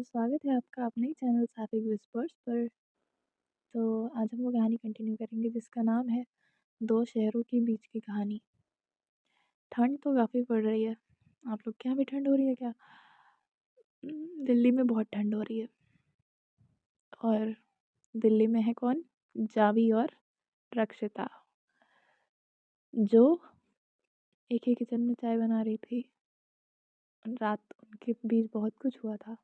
तो स्वागत है आपका अपने ही चैनल सात्विक विस्पर्स पर। तो आज हम वो कहानी कंटिन्यू करेंगे जिसका नाम है दो शहरों के बीच की कहानी। ठंड तो काफ़ी पड़ रही है। आप लोग के यहाँ भी ठंड हो रही है क्या? दिल्ली में बहुत ठंड हो रही है। और दिल्ली में है कौन? जावी और रक्षिता, जो एक ही किचन में चाय बना रही थी। रात उनके बीच बहुत कुछ हुआ था।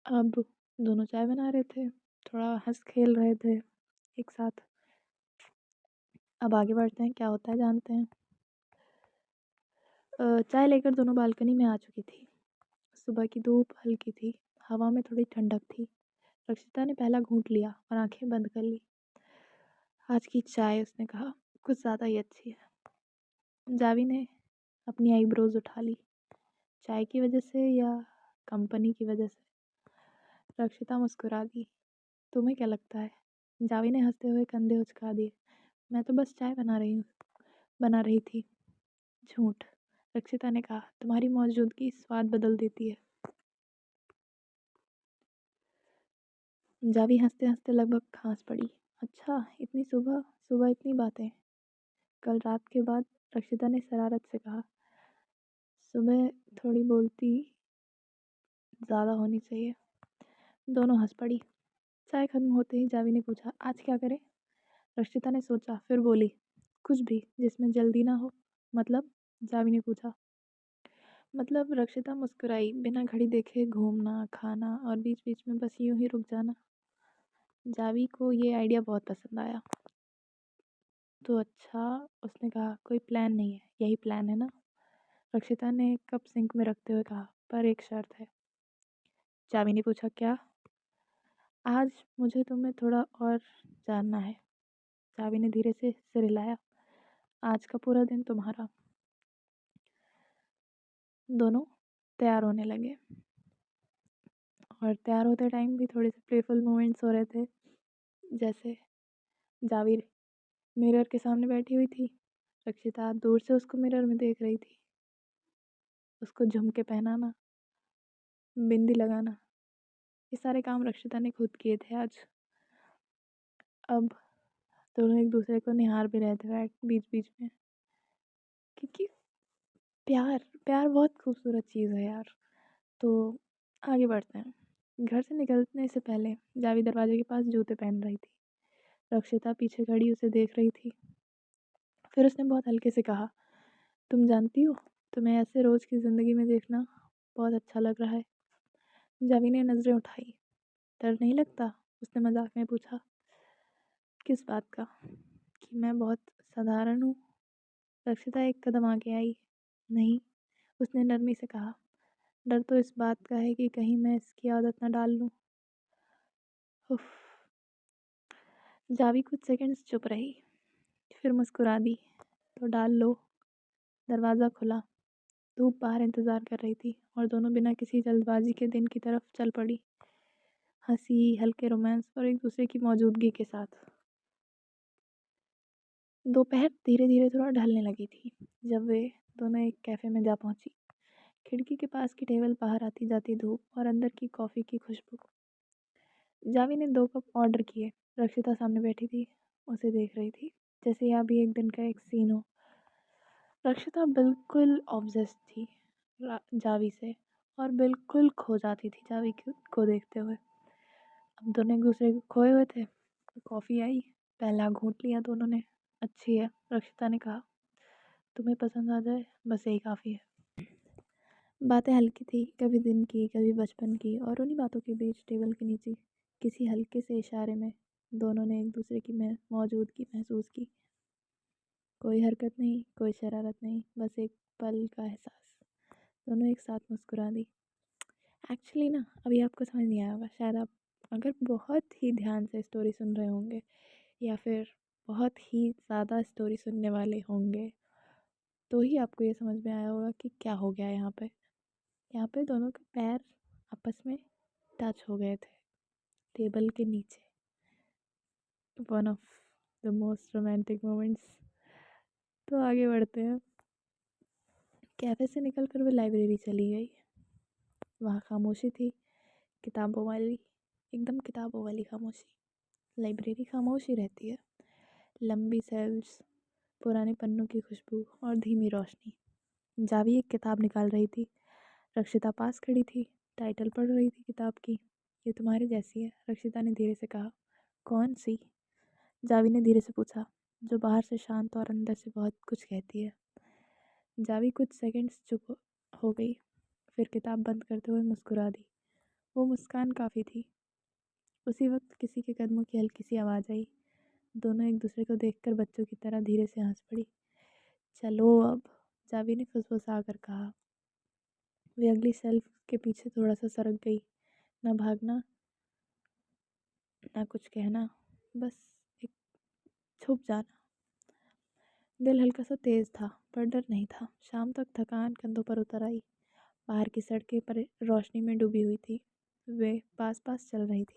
अब दोनों चाय बना रहे थे, थोड़ा हंस खेल रहे थे एक साथ। अब आगे बढ़ते हैं, क्या होता है जानते हैं। चाय लेकर दोनों बालकनी में आ चुकी थी। सुबह की धूप हल्की थी, हवा में थोड़ी ठंडक थी। रक्षिता ने पहला घूंट लिया और आंखें बंद कर ली। आज की चाय, उसने कहा, कुछ ज़्यादा ही अच्छी है। जावी ने अपनी आईब्रोज उठा ली। चाय की वजह से या कंपनी की वजह से? रक्षिता मुस्कुरा दी। तुम्हें क्या लगता है? जावी ने हंसते हुए कंधे उचका दिए। मैं तो बस चाय बना रही थी। झूठ, रक्षिता ने कहा, तुम्हारी मौजूदगी स्वाद बदल देती है। जावी हंसते हंसते लगभग खांस पड़ी। अच्छा, इतनी सुबह सुबह इतनी बातें? कल रात के बाद? रक्षिता ने शरारत से कहा। सुबह थोड़ी बोलती ज़्यादा होनी चाहिए। दोनों हंस पड़ी। चाय खत्म होते ही जावी ने पूछा, आज क्या करें? रक्षिता ने सोचा, फिर बोली, कुछ भी जिसमें जल्दी ना हो। मतलब? जावी ने पूछा। मतलब? रक्षिता मुस्कुराई। बिना घड़ी देखे घूमना, खाना और बीच बीच में बस यूं ही रुक जाना। जावी को ये आइडिया बहुत पसंद आया। तो अच्छा, उसने कहा, कोई प्लान नहीं है? यही प्लान है ना? रक्षिता ने कप सिंक में रखते हुए कहा, पर एक शर्त है। जावी ने पूछा, क्या? आज मुझे तुम्हें थोड़ा और जानना है। जावी ने धीरे से सिर हिलाया। आज का पूरा दिन तुम्हारा। दोनों तैयार होने लगे और तैयार होते टाइम भी थोड़े से प्लेफुल मोमेंट्स हो रहे थे। जैसे जावी मिरर के सामने बैठी हुई थी। रक्षिता दूर से उसको मिरर में देख रही थी। उसको झुमके पहनाना, बिंदी लगाना, ये सारे काम रक्षिता ने खुद किए थे आज। अब दोनों एक दूसरे को निहार भी रहे थे बीच बीच में, क्योंकि प्यार प्यार बहुत खूबसूरत चीज़ है यार। तो आगे बढ़ते हैं। घर से निकलने से पहले जावी दरवाजे के पास जूते पहन रही थी। रक्षिता पीछे खड़ी उसे देख रही थी। फिर उसने बहुत हल्के से कहा, तुम जानती हो, तुम्हें ऐसे रोज़ की ज़िंदगी में देखना बहुत अच्छा लग रहा है। जावी ने नज़रें उठाई। डर नहीं लगता? उसने मजाक में पूछा। किस बात का? कि मैं बहुत साधारण हूँ? रक्षिता एक कदम आगे आई। नहीं, उसने नरमी से कहा। डर तो इस बात का है कि कहीं मैं इसकी आदत न डाल लूँ। उफ। जावी कुछ सेकंड्स चुप रही, फिर मुस्कुरा दी। तो डाल लो। दरवाज़ा खुला। धूप बाहर इंतज़ार कर रही थी और दोनों बिना किसी जल्दबाजी के दिन की तरफ चल पड़ी, हंसी, हल्के रोमांस और एक दूसरे की मौजूदगी के साथ। दोपहर धीरे धीरे थोड़ा ढलने लगी थी जब वे दोनों एक कैफ़े में जा पहुंची। खिड़की के पास की टेबल, बाहर आती जाती धूप और अंदर की कॉफ़ी की खुशबू। जावी ने 2 कप ऑर्डर किए। रक्षिता सामने बैठी थी, उसे देख रही थी जैसे यह भी एक दिन का एक सीन हो। रक्षिता बिल्कुल ऑब्सेस्ड थी जावी से, और बिल्कुल खो जाती थी जावी को देखते हुए। अब दोनों एक दूसरे को खोए हुए थे। कॉफ़ी आई, पहला घूंट लिया दोनों ने। अच्छी है, रक्षिता ने कहा। तुम्हें पसंद आ जाए बस यही काफ़ी है। बातें हल्की थी, कभी दिन की, कभी बचपन की, और उन्हीं बातों के बीच टेबल के नीचे किसी हल्के से इशारे में दोनों ने एक दूसरे की मौजूदगी महसूस की। कोई हरकत नहीं, कोई शरारत नहीं, बस एक पल का एहसास। दोनों एक साथ मुस्कुरा दी। एक्चुअली ना, अभी आपको समझ नहीं आया होगा शायद। आप अगर बहुत ही ध्यान से स्टोरी सुन रहे होंगे या फिर बहुत ही ज़्यादा स्टोरी सुनने वाले होंगे, तो ही आपको ये समझ में आया होगा कि क्या हो गया यहाँ पे। यहाँ पे दोनों के पैर आपस में टच हो गए थे टेबल के नीचे। One of the most romantic moments. तो आगे बढ़ते हैं। कैफ़े से निकल कर वे लाइब्रेरी चली गई। वहाँ खामोशी थी, किताबों वाली, एकदम किताबों वाली खामोशी। लाइब्रेरी खामोश ही रहती है। लंबी शेल्फ्स, पुराने पन्नों की खुशबू और धीमी रोशनी। जावी एक किताब निकाल रही थी। रक्षिता पास खड़ी थी, टाइटल पढ़ रही थी किताब की। ये तुम्हारे जैसी है, रक्षिता ने धीरे से कहा। कौन सी? जावी ने धीरे से पूछा। जो बाहर से शांत और अंदर से बहुत कुछ कहती है। जावी कुछ सेकंड्स चुप हो गई, फिर किताब बंद करते हुए मुस्कुरा दी। वो मुस्कान काफ़ी थी। उसी वक्त किसी के कदमों की हल्की सी आवाज़ आई। दोनों एक दूसरे को देखकर बच्चों की तरह धीरे से हंस पड़ी। चलो अब, जावी ने फुसफुसा कर कहा। वे अगली शेल्फ के पीछे थोड़ा सा सरक गई। ना भागना, ना कुछ कहना, बस एक छुप जाना। दिल हल्का सा तेज था, पर डर नहीं था। शाम तक थकान कंधों पर उतर आई। बाहर की सड़कें पर रोशनी में डूबी हुई थी। वे पास पास चल रही थी,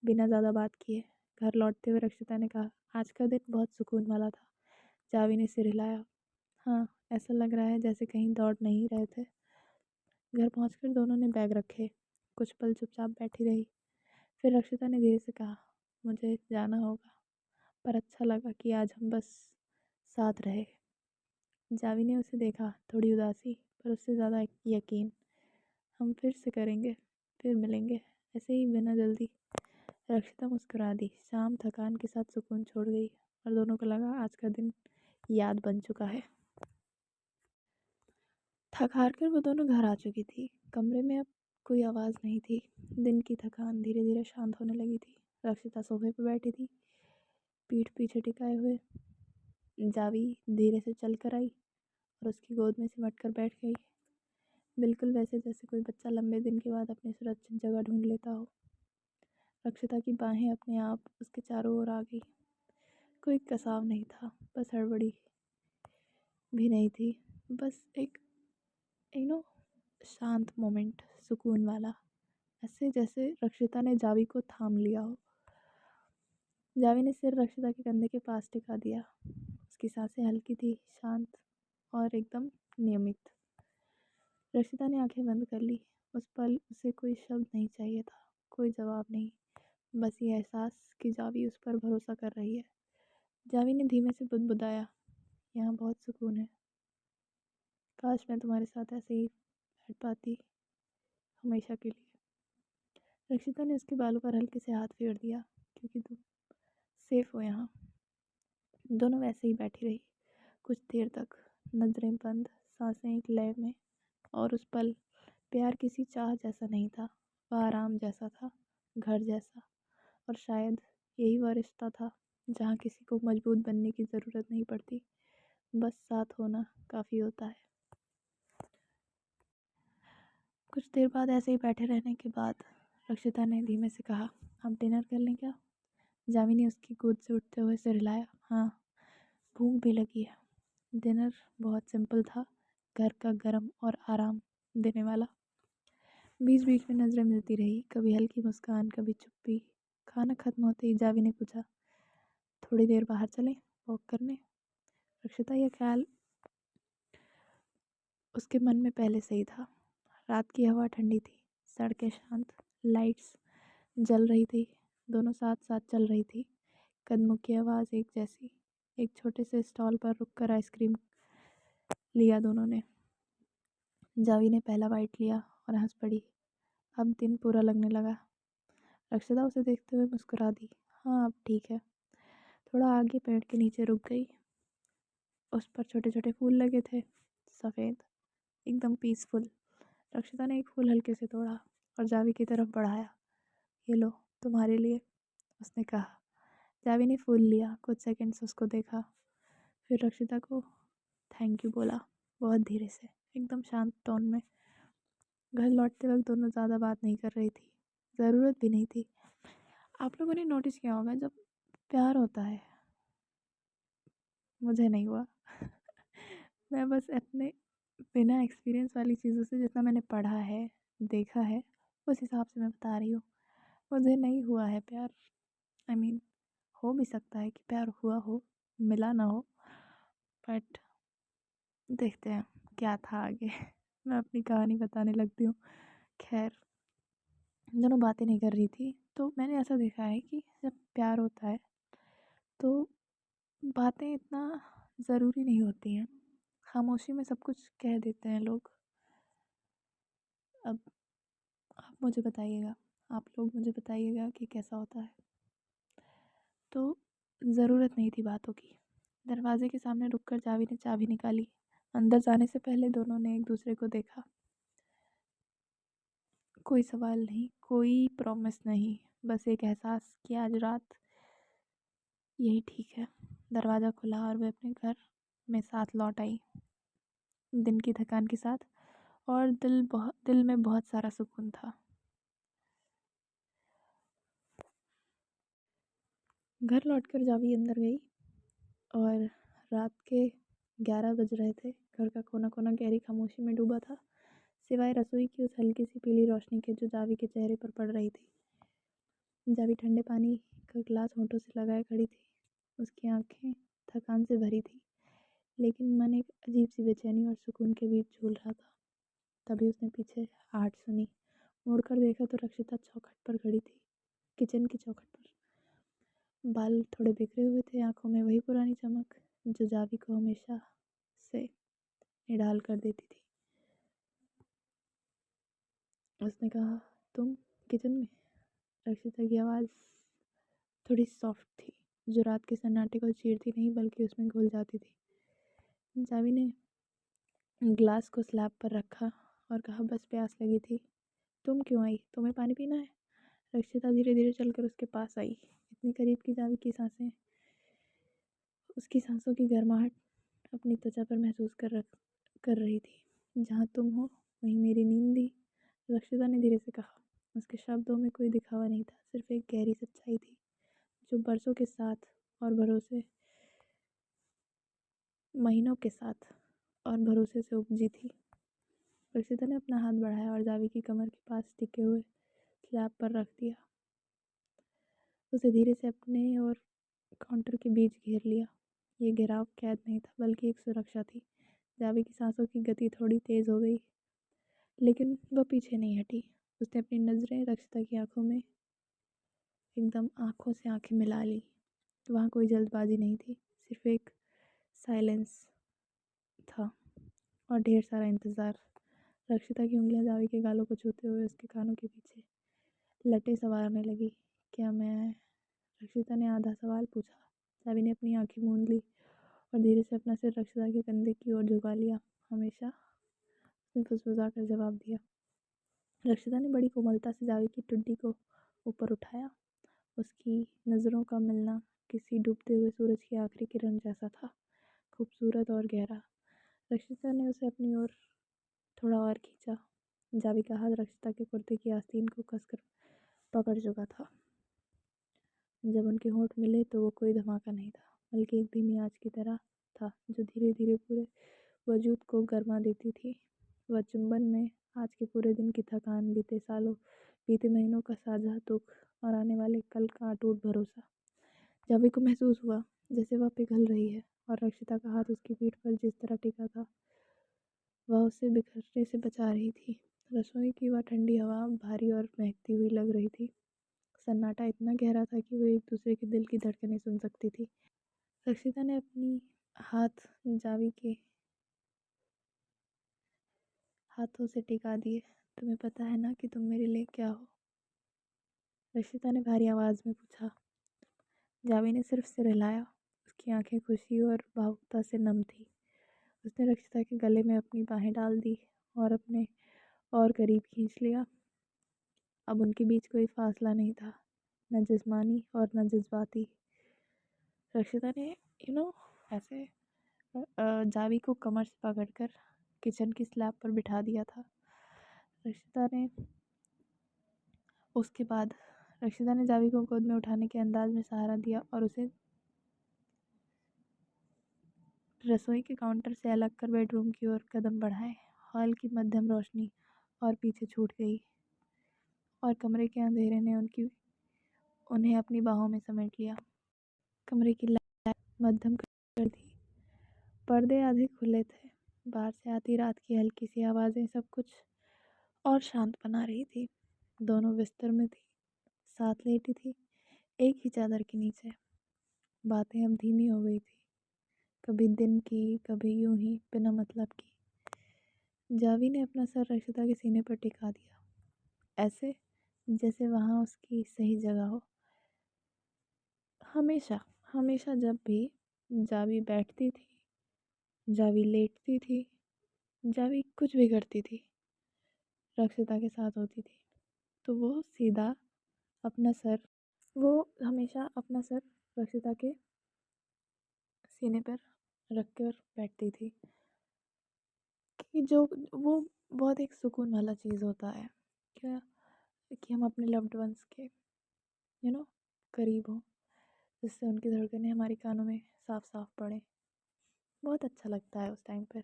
बिना ज़्यादा बात किए। घर लौटते हुए रक्षिता ने कहा, आज का दिन बहुत सुकून वाला था। जावी ने सिर हिलाया। हाँ, ऐसा लग रहा है जैसे कहीं दौड़ नहीं रहे थे। घर पहुंचकर दोनों ने बैग रखे। कुछ पल चुपचाप बैठी रही। फिर रक्षिता ने धीरे से कहा, मुझे जाना होगा, पर अच्छा लगा कि आज हम बस साथ रहे। जावी ने उसे देखा, थोड़ी उदासी पर उससे ज़्यादा यकीन। हम फिर से करेंगे, फिर मिलेंगे, ऐसे ही बिना जल्दी। रक्षिता मुस्कुरा दी। शाम थकान के साथ सुकून छोड़ गई और दोनों को लगा आज का दिन याद बन चुका है। थक हार कर वो दोनों घर आ चुकी थी। कमरे में अब कोई आवाज़ नहीं थी। दिन की थकान धीरे धीरे शांत होने लगी थी। रक्षिता सोफे पर बैठी थी, पीठ पीछे टिकाए हुए। जावी धीरे से चल कर आई और उसकी गोद में सिमट कर बैठ गई, बिल्कुल वैसे जैसे कोई बच्चा लंबे दिन के बाद अपनी सुरक्षित जगह ढूंढ लेता हो। रक्षिता की बाहें अपने आप उसके चारों ओर आ गई। कोई कसाव नहीं था, बस हड़बड़ी भी नहीं थी, बस एक शांत मोमेंट, सुकून वाला, ऐसे जैसे रक्षिता ने जावी को थाम लिया हो। जावी ने सिर रक्षिता के कंधे के पास टिका दिया। उसकी सांसें हल्की थी, शांत और एकदम नियमित। रक्षिता ने आंखें बंद कर ली। उस पल उसे कोई शब्द नहीं चाहिए था, कोई जवाब नहीं, बस ये एहसास कि जावी उस पर भरोसा कर रही है। जावी ने धीमे से बुदबुदाया, यहाँ बहुत सुकून है। काश मैं तुम्हारे साथ ऐसे ही बैठ पाती, हमेशा के लिए। रक्षिता ने उसके बालों पर हल्के से हाथ फेर दिया, क्योंकि तुम सेफ हो यहाँ। दोनों वैसे ही बैठी रही कुछ देर तक, नजरें बंद, सांसें एक लय में। और उस पल प्यार किसी चाह जैसा नहीं था, वह आराम जैसा था, घर जैसा। और शायद यही वह रिश्ता था जहाँ किसी को मजबूत बनने की ज़रूरत नहीं पड़ती, बस साथ होना काफ़ी होता है। कुछ देर बाद ऐसे ही बैठे रहने के बाद रक्षिता ने धीमे से कहा, अब डिनर कर लें क्या? जावी ने उसकी गोद से उठते हुए सिर हिलाया। हाँ, भूख भी लगी है। डिनर बहुत सिंपल था, घर का गरम और आराम देने वाला। बीच बीच में नज़रें मिलती रही, कभी हल्की मुस्कान, कभी चुप्पी। खाना खत्म होते ही जावी ने पूछा, थोड़ी देर बाहर चलें, वॉक करने? रक्षिता यह ख्याल उसके मन में पहले से ही था। रात की हवा ठंडी थी, सड़कें शांत, लाइट्स जल रही थी, दोनों साथ साथ चल रही थी। कदमों की आवाज़ एक जैसी। एक छोटे से स्टॉल पर रुककर आइसक्रीम लिया दोनों ने। जावी ने पहला बाइट लिया और हंस पड़ी। अब दिन पूरा लगने लगा। रक्षिता उसे देखते हुए मुस्कुरा दी। हाँ, अब ठीक है। थोड़ा आगे पेड़ के नीचे रुक गई। उस पर छोटे छोटे फूल लगे थे, सफ़ेद, एकदम पीसफुल। रक्षिता ने एक फूल हल्के से तोड़ा और जावी की तरफ बढ़ाया। ये लो, तुम्हारे लिए, उसने कहा। जावी ने फूल लिया, कुछ सेकंड्स उसको देखा, फिर रक्षिता को थैंक यू बोला, बहुत धीरे से, एकदम शांत टोन में। घर लौटते वक्त दोनों ज़्यादा बात नहीं कर रही थी, ज़रूरत भी नहीं थी। आप लोगों ने नोटिस किया होगा, जब प्यार होता है, मुझे नहीं हुआ मैं बस अपने बिना एक्सपीरियंस वाली चीज़ों से, जितना मैंने पढ़ा है, देखा है, उस हिसाब से मैं बता रही हूँ। मुझे नहीं हुआ है प्यार। आई मीन, हो भी सकता है कि प्यार हुआ हो, मिला ना हो, बट देखते हैं क्या था आगे मैं अपनी कहानी बताने लगती हूँ। खैर, दोनों बातें नहीं कर रही थी। तो मैंने ऐसा देखा है कि जब प्यार होता है तो बातें इतना ज़रूरी नहीं होती हैं, खामोशी में सब कुछ कह देते हैं लोग। अब आप मुझे बताइएगा, आप लोग मुझे बताइएगा कि कैसा होता है। तो ज़रूरत नहीं थी बातों की। दरवाजे के सामने रुककर जावी ने चाबी निकाली। अंदर जाने से पहले दोनों ने एक दूसरे को देखा। कोई सवाल नहीं, कोई प्रॉमिस नहीं, बस एक एहसास कि आज रात यही ठीक है। दरवाज़ा खुला और वे अपने घर में साथ लौट आई, दिन की थकान के साथ, और दिल में बहुत सारा सुकून था। घर लौटकर जावी अंदर गई और रात के 11 बज रहे थे। घर का कोना कोना गहरी खामोशी में डूबा था, सिवाय रसोई की उस हल्की सी पीली रोशनी के जो जावी के चेहरे पर पड़ रही थी। जावी ठंडे पानी का गिलास होठों से लगाए खड़ी थी। उसकी आंखें थकान से भरी थी, लेकिन मन एक अजीब सी बेचैनी और सुकून के बीच झूल रहा था। तभी उसने पीछे आहट सुनी। मुड़कर देखा तो रक्षिता चौखट पर खड़ी थी, किचन की चौखट पर। बाल थोड़े बिखरे हुए थे, आंखों में वही पुरानी चमक जो जावी को हमेशा से निढाल कर देती थी। उसने कहा, तुम किचन में? रक्षिता की आवाज़ थोड़ी सॉफ्ट थी, जो रात के सन्नाटे को चीरती नहीं बल्कि उसमें घुल जाती थी। जावी ने ग्लास को स्लैब पर रखा और कहा, बस प्यास लगी थी। तुम क्यों आई? तुम्हें पानी पीना है? रक्षिता धीरे धीरे चलकर उसके पास आई, इतनी करीब कि जावी की सांसें, उसकी सांसों की गर्माहट अपनी त्वचा पर महसूस कर रही थी। जहाँ तुम हो वहीं मेरी नींद थी, रक्षिता ने धीरे से कहा। उसके शब्दों में कोई दिखावा नहीं था, सिर्फ एक गहरी सच्चाई थी जो बरसों के साथ और भरोसे महीनों के साथ और भरोसे से उपजी थी। रक्षिता ने अपना हाथ बढ़ाया और जावी की कमर के पास टिके हुए स्लैब पर रख दिया। उसे धीरे से अपने और काउंटर के बीच घेर लिया। ये घेराव कैद नहीं था बल्कि एक सुरक्षा थी। जावी की सांसों की गति थोड़ी तेज हो गई, लेकिन वह पीछे नहीं हटी। उसने अपनी नज़रें रक्षिता की आंखों में एकदम आंखों से आंखें मिला ली। वहाँ कोई जल्दबाजी नहीं थी, सिर्फ एक साइलेंस था और ढेर सारा इंतज़ार। रक्षिता की उंगलियां जावी के गालों को छूते हुए उसके कानों के पीछे लटे संवारने लगी। क्या मैं? रक्षिता ने आधा सवाल पूछा। जावी ने अपनी आंखें मूंद ली और धीरे से अपना सिर रक्षिता के कंधे की ओर झुका लिया। हमेशा, उसने फुसफुसा कर जवाब दिया। रक्षिता ने बड़ी कोमलता से जावी की टुड्डी को ऊपर उठाया। उसकी नज़रों का मिलना किसी डूबते हुए सूरज की आखिरी किरण जैसा था, खूबसूरत और गहरा। रक्षिता ने उसे अपनी ओर थोड़ा और खींचा। जावी का हाथ रक्षिता के कुर्ते की आस्तीन को कसकर पकड़ चुका था। जब उनके होंठ मिले तो वो कोई धमाका नहीं था, बल्कि एक धीमी आँच की तरह था जो धीरे धीरे पूरे वजूद को गर्मा देती थी। वह चुंबन में आज के पूरे दिन की थकान, बीते सालों, बीते महीनों का साझा दुख और आने वाले कल का अटूट भरोसा। जावी को महसूस हुआ जैसे वह पिघल रही है, और रक्षिता का हाथ उसकी पीठ पर जिस तरह टिका था वह उसे बिखरने से बचा रही थी। रसोई की वह ठंडी हवा भारी और महकती हुई लग रही थी। सन्नाटा इतना गहरा था कि वो एक दूसरे के दिल की धड़कनें सुन सकती थी। रक्षिता ने अपनी हाथ जावी के हाथों से टिका दिए। तुम्हें पता है ना कि तुम मेरे लिए क्या हो? रक्षिता ने भारी आवाज़ में पूछा। जावी ने सिर्फ सिर हिलाया। उसकी आंखें खुशी और भावुकता से नम थी। उसने रक्षिता के गले में अपनी बाहें डाल दी और अपने और करीब खींच लिया। अब उनके बीच कोई फासला नहीं था, न जिस्मानी और न जज्बाती। रक्षिता ने ऐसे जावी को कमर से पकड़कर किचन की स्लैब पर बिठा दिया था। रक्षिता ने उसके बाद रक्षिता ने जावी को गोद में उठाने के अंदाज में सहारा दिया और उसे रसोई के काउंटर से अलग कर बेडरूम की ओर कदम बढ़ाए। हॉल की मध्यम रोशनी और पीछे छूट गई और कमरे के अंधेरे ने उन्हें अपनी बाहों में समेट लिया। कमरे की लाइट मध्यम कर दी। पर्दे आधे खुले थे। बाहर से आती रात की हल्की सी आवाज़ें सब कुछ और शांत बना रही थी। दोनों बिस्तर में थी, साथ लेटी थी, एक ही चादर के नीचे। बातें अब धीमी हो गई थी, कभी दिन की, कभी यूं ही बिना मतलब की। जावी ने अपना सर रक्षिता के सीने पर टिका दिया, ऐसे जैसे वहाँ उसकी सही जगह हो। हमेशा हमेशा जब भी जावी बैठती थी, जावी लेटती थी, जावी कुछ भी करती थी, रक्षिता के साथ होती थी, तो अपना सर वो हमेशा अपना सर रक्षिता के सीने पर रख कर बैठती थी। कि जो वो बहुत एक सुकून वाला चीज़ होता है क्या, कि हम अपने लव्ड वंस के करीब हों, जिससे उनकी धड़कनें हमारी कानों में साफ साफ पड़े। बहुत अच्छा लगता है उस टाइम पर।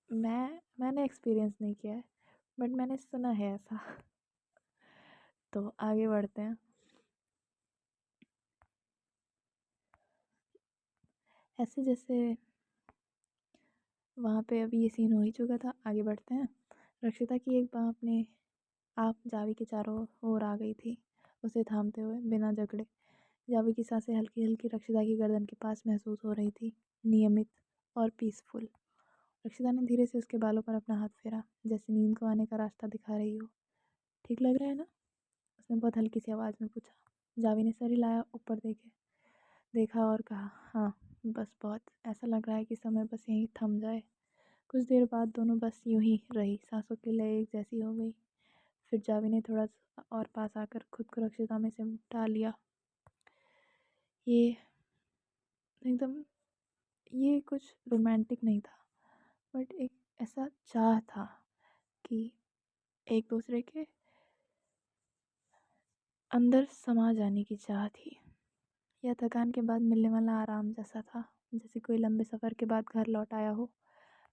मैंने एक्सपीरियंस नहीं किया है, बट मैंने सुना है ऐसा। तो आगे बढ़ते हैं। ऐसे जैसे वहाँ पे अभी ये सीन हो ही चुका था, आगे बढ़ते हैं। रक्षिता की एक बाँ अपने आप जावी के चारों ओर आ गई थी, उसे थामते हुए बिना झगड़े। जावी की सांसें हल्की हल्की रक्षिता की गर्दन के पास महसूस हो रही थी, नियमित और पीसफुल। रक्षिता ने धीरे से उसके बालों पर अपना हाथ फेरा, जैसे नींद को आने का रास्ता दिखा रही हो। ठीक लग रहा है ना? उसने बहुत हल्की सी आवाज़ में पूछा। जावी ने सर हिलाया, ऊपर देखा और कहा, हाँ बस बहुत। ऐसा लग रहा है कि समय बस यहीं थम जाए। कुछ देर बाद दोनों बस यूं ही रही, सांसों की लय एक जैसी हो गई। फिर जावी ने थोड़ा और पास आकर खुद को रक्षिता में सिमटा लिया। ये एकदम ये कुछ रोमांटिक नहीं था, बट एक ऐसा चाह था कि एक दूसरे के अंदर समा जाने की चाह थी। यह थकान के बाद मिलने वाला आराम जैसा था, जैसे कोई लंबे सफ़र के बाद घर लौट आया हो।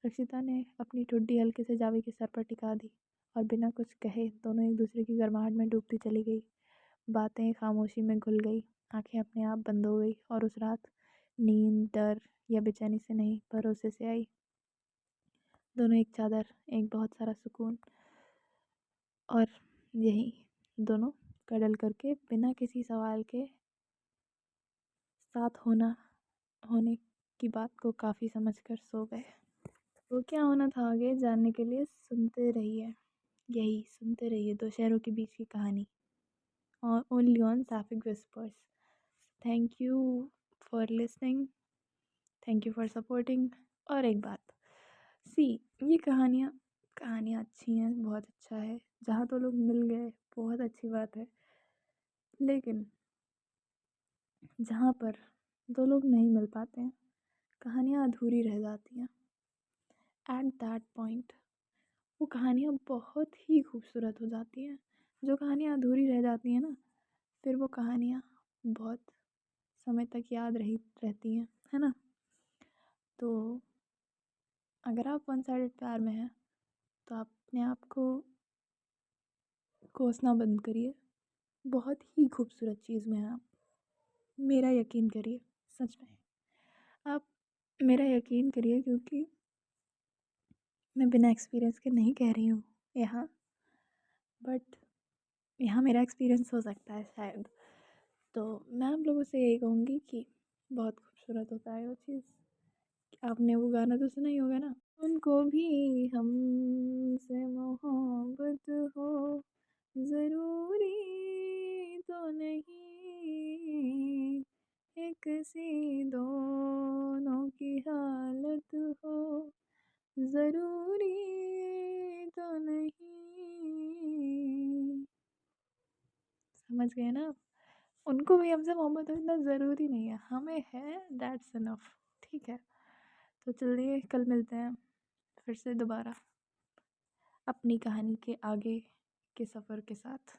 रक्षिता ने अपनी ठुड्डी हल्के से जावी के सर पर टिका दी और बिना कुछ कहे दोनों एक दूसरे की गर्माहट में डूबती चली गई। बातें खामोशी में घुल गई, आंखें अपने आप बंद हो गई, और उस रात नींद डर या बेचैनी से नहीं, भरोसे से आई। दोनों एक चादर, एक बहुत सारा सुकून, और यही दोनों कडल करके बिना किसी सवाल के साथ होने की बात को काफ़ी समझकर सो गए। वो क्या होना था आगे जानने के लिए सुनते रहिए, यही सुनते रहिए दो शहरों के बीच की कहानी, और only on Sapphic whispers. Thank you for listening, thank you for supporting. और एक बात, सी, ये कहानियाँ अच्छी हैं, बहुत अच्छा है। जहाँ तो लोग मिल गए बहुत अच्छी बात है, लेकिन जहाँ पर दो लोग नहीं मिल पाते हैं, कहानियाँ अधूरी रह जाती हैं। एट दैट पॉइंट वो कहानियाँ बहुत ही खूबसूरत हो जाती हैं। जो कहानियाँ अधूरी रह जाती हैं ना, फिर वो कहानियाँ बहुत समय तक याद रहती हैं, है ना? तो अगर आप वन साइडेड प्यार में हैं, तो आप अपने आप को कोसना बंद करिए। बहुत ही खूबसूरत चीज़ में हैं आप, मेरा यकीन करिए। सच में आप मेरा यकीन करिए, क्योंकि मैं बिना एक्सपीरियंस के नहीं कह रही हूँ यहाँ, बट यहाँ मेरा एक्सपीरियंस हो सकता है शायद। तो मैं आप लोगों से यही कहूँगी कि बहुत खूबसूरत होता है वो चीज़। आपने वो गाना तो सुना ही होगा ना, उनको भी हमसे मोहब्बत हो, ज़रूरी तो नहीं एक सी दोनों की हालत हो, ज़रूरी तो नहीं। समझ गए ना? उनको भी हमसे मोहब्बत हो इतना ज़रूरी नहीं है, हमें है, दैट्स इनफ। ठीक है, तो चलिए कल मिलते हैं फिर से दोबारा अपनी कहानी के आगे के सफ़र के साथ।